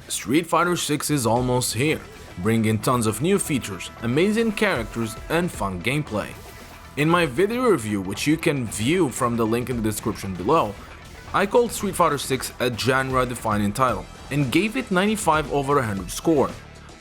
Street Fighter 6 is almost here, bringing tons of new features, amazing characters, and fun gameplay. In my video review, which you can view from the link in the description below, I called Street Fighter 6 a genre-defining title and gave it 95 over 100 score.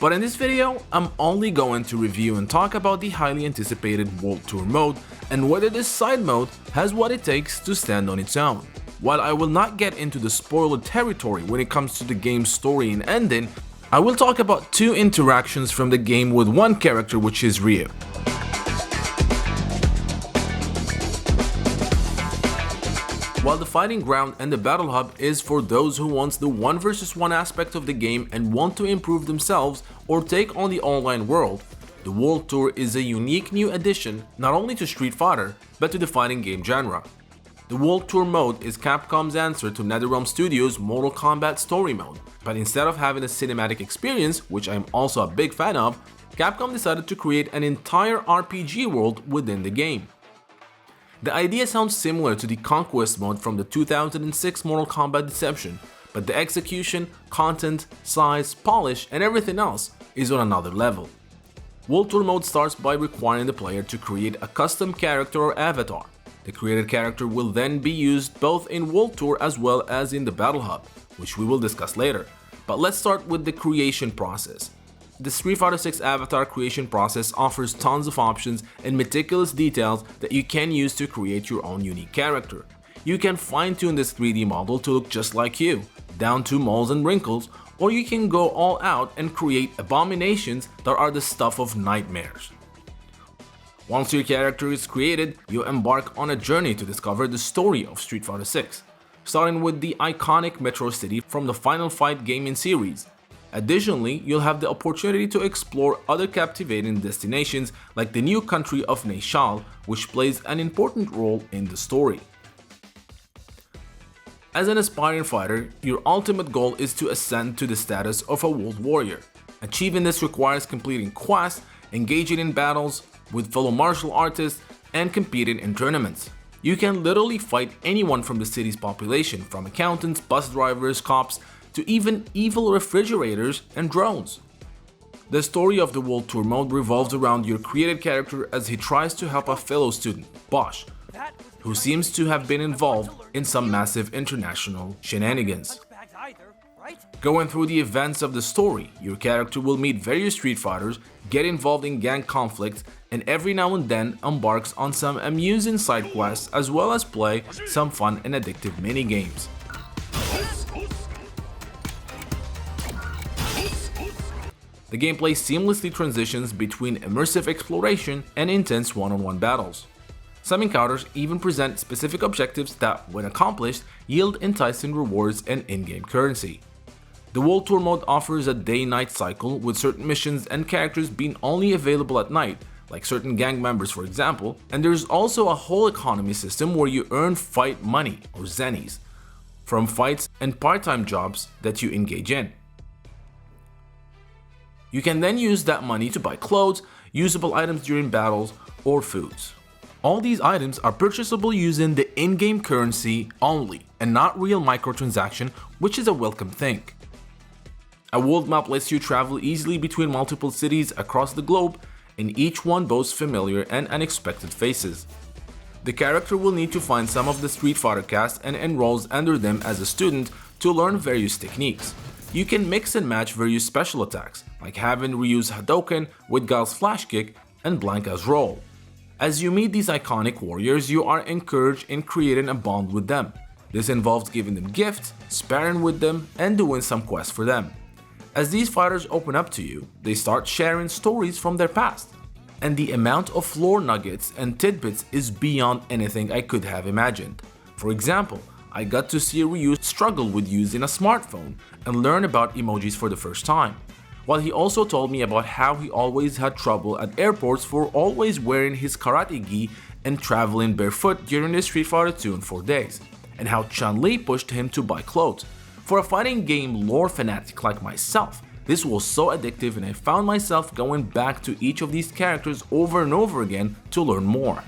But in this video, I'm only going to review and talk about the highly anticipated World Tour mode and whether this side mode has what it takes to stand on its own. While I will not get into the spoiler territory when it comes to the game's story and ending, I will talk about two interactions from the game with one character, which is Ryu. While the fighting ground and the battle hub is for those who want the 1 vs 1 aspect of the game and want to improve themselves or take on the online world, the World Tour is a unique new addition not only to Street Fighter, but to the fighting game genre. The World Tour mode is Capcom's answer to NetherRealm Studios' Mortal Kombat story mode, but instead of having a cinematic experience, which I'm also a big fan of, Capcom decided to create an entire RPG world within the game. The idea sounds similar to the Conquest mode from the 2006 Mortal Kombat Deception, but the execution, content, size, polish, and everything else is on another level. World Tour mode starts by requiring the player to create a custom character or avatar. The created character will then be used both in World Tour as well as in the Battle Hub, which we will discuss later. But let's start with the creation process. The Street Fighter 6 avatar creation process offers tons of options and meticulous details that you can use to create your own unique character. You can fine-tune this 3D model to look just like you, down to moles and wrinkles, or you can go all out and create abominations that are the stuff of nightmares. Once your character is created, you embark on a journey to discover the story of Street Fighter 6, starting with the iconic Metro City from the Final Fight gaming series. Additionally, you'll have the opportunity to explore other captivating destinations like the new country of Neishal, which plays an important role in the story. As an aspiring fighter, your ultimate goal is to ascend to the status of a world warrior. Achieving this requires completing quests, engaging in battles with fellow martial artists, and competing in tournaments. You can literally fight anyone from the city's population, from accountants, bus drivers, cops, to even evil refrigerators and drones. The story of the World Tour mode revolves around your created character as he tries to help a fellow student, Bosch, who seems to have been involved in some massive international shenanigans. Going through the events of the story, your character will meet various Street Fighters, get involved in gang conflicts, and every now and then embarks on some amusing side quests as well as play some fun and addictive mini-games. The gameplay seamlessly transitions between immersive exploration and intense one-on-one battles. Some encounters even present specific objectives that, when accomplished, yield enticing rewards and in-game currency. The World Tour mode offers a day-night cycle, with certain missions and characters being only available at night, like certain gang members for example, and there's also a whole economy system where you earn fight money, or zennies, from fights and part-time jobs that you engage in. You can then use that money to buy clothes, usable items during battles, or foods. All these items are purchasable using the in-game currency only, and not real microtransaction, which is a welcome thing. A world map lets you travel easily between multiple cities across the globe, and each one boasts familiar and unexpected faces. The character will need to find some of the Street Fighter cast and enrolls under them as a student to learn various techniques. You can mix and match various special attacks, like having Ryu's Hadouken with Guile's Flash Kick and Blanca's Roll. As you meet these iconic warriors, you are encouraged in creating a bond with them. This involves giving them gifts, sparring with them, and doing some quests for them. As these fighters open up to you, they start sharing stories from their past. And the amount of lore nuggets and tidbits is beyond anything I could have imagined. For example, I got to see Ryu struggle with using a smartphone and learn about emojis for the first time. While he also told me about how he always had trouble at airports for always wearing his karate gi and traveling barefoot during the Street Fighter 2 in 4 days, and how Chun-Li pushed him to buy clothes. For a fighting game lore fanatic like myself, this was so addictive and I found myself going back to each of these characters over and over again to learn more.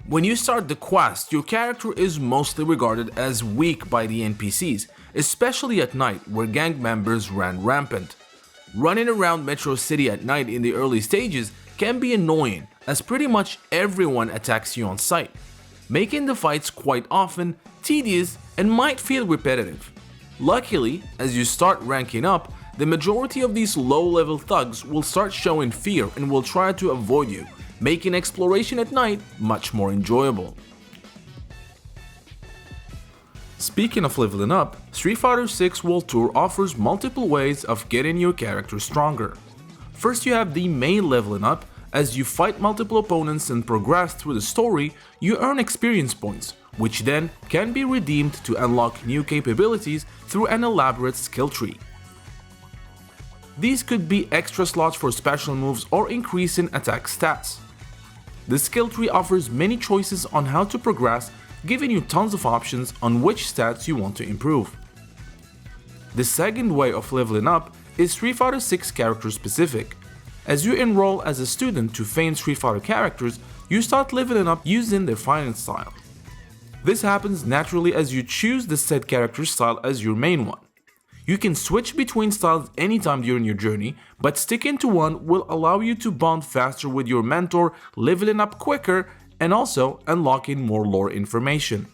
When you start the quest, your character is mostly regarded as weak by the NPCs, especially at night where gang members ran rampant. Running around Metro City at night in the early stages can be annoying as pretty much everyone attacks you on sight, making the fights quite often tedious and might feel repetitive. Luckily, as you start ranking up, the majority of these low-level thugs will start showing fear and will try to avoid you, making exploration at night much more enjoyable. Speaking of leveling up, Street Fighter 6 World Tour offers multiple ways of getting your character stronger. First, you have the main leveling up. As you fight multiple opponents and progress through the story, you earn experience points, which then can be redeemed to unlock new capabilities through an elaborate skill tree. These could be extra slots for special moves or increase in attack stats. The skill tree offers many choices on how to progress, giving you tons of options on which stats you want to improve. The second way of leveling up is Street Fighter 6 character specific. As you enroll as a student to feign Street Fighter characters, you start leveling up using their fighting style. This happens naturally as you choose the said character style as your main one. You can switch between styles anytime during your journey, but sticking to one will allow you to bond faster with your mentor, leveling up quicker, and also unlocking more lore information.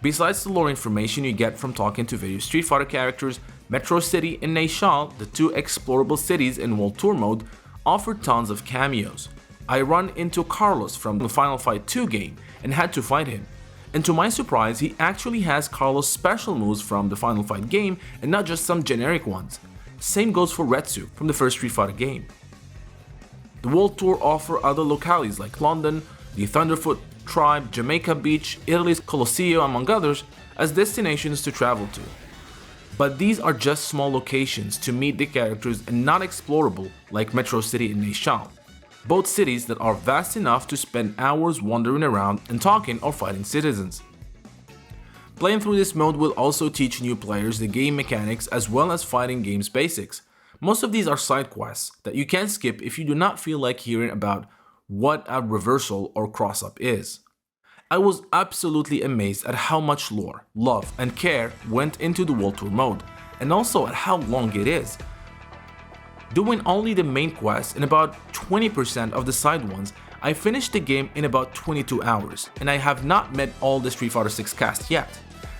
Besides the lore information you get from talking to various Street Fighter characters, Metro City and Neogeonow, the two explorable cities in World Tour mode, offer tons of cameos. I run into Carlos from the Final Fight 2 game and had to fight him. And to my surprise, he actually has Carlos' special moves from the Final Fight game and not just some generic ones. Same goes for Retsu from the first Street Fighter game. The World Tour offer other localities like London, the Thunderfoot Tribe, Jamaica Beach, Italy's Colosseo, among others, as destinations to travel to. But these are just small locations to meet the characters and not explorable like Metro City and Neogeonow. Both cities that are vast enough to spend hours wandering around and talking or fighting citizens. Playing through this mode will also teach new players the game mechanics as well as fighting game's basics. Most of these are side quests that you can skip if you do not feel like hearing about what a reversal or cross-up is. I was absolutely amazed at how much lore, love, and care went into the World Tour mode, and also at how long it is. Doing only the main quest and about 20% of the side ones, I finished the game in about 22 hours, and I have not met all the Street Fighter 6 cast yet.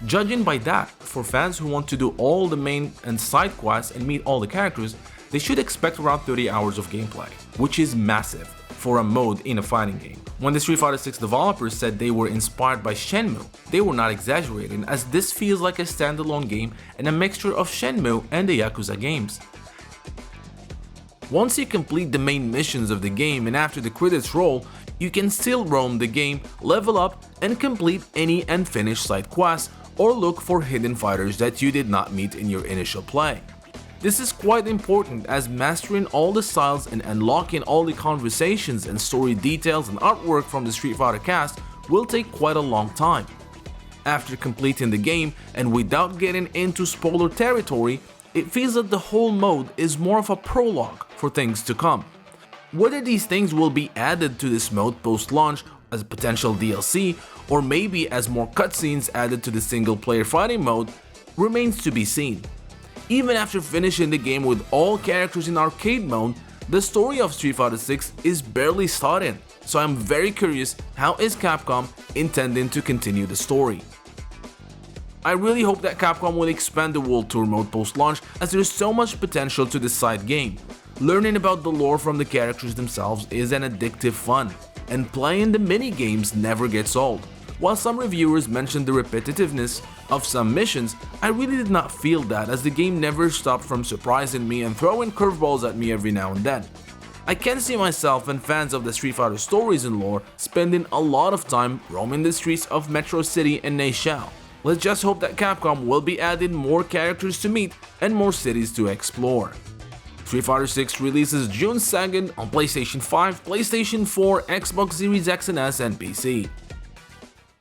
Judging by that, for fans who want to do all the main and side quests and meet all the characters, they should expect around 30 hours of gameplay, which is massive for a mode in a fighting game. When the Street Fighter 6 developers said they were inspired by Shenmue, they were not exaggerating, as this feels like a standalone game and a mixture of Shenmue and the Yakuza games. Once you complete the main missions of the game and after the credits roll, you can still roam the game, level up, and complete any unfinished side quests or look for hidden fighters that you did not meet in your initial play. This is quite important as mastering all the styles and unlocking all the conversations and story details and artwork from the Street Fighter cast will take quite a long time. After completing the game and without getting into spoiler territory, it feels that the whole mode is more of a prologue for things to come. Whether these things will be added to this mode post-launch as a potential DLC, or maybe as more cutscenes added to the single-player fighting mode, remains to be seen. Even after finishing the game with all characters in arcade mode, the story of Street Fighter 6 is barely started, so I'm very curious how is Capcom intending to continue the story. I really hope that Capcom will expand the World Tour mode post-launch as there's so much potential to this side game. Learning about the lore from the characters themselves is an addictive fun, and playing the mini-games never gets old. While some reviewers mentioned the repetitiveness of some missions, I really did not feel that as the game never stopped from surprising me and throwing curveballs at me every now and then. I can see myself and fans of the Street Fighter stories and lore spending a lot of time roaming the streets of Metro City and Neogeonow. Let's just hope that Capcom will be adding more characters to meet and more cities to explore. Street Fighter 6 releases June 2nd on PlayStation 5, PlayStation 4, Xbox Series X and S, and PC.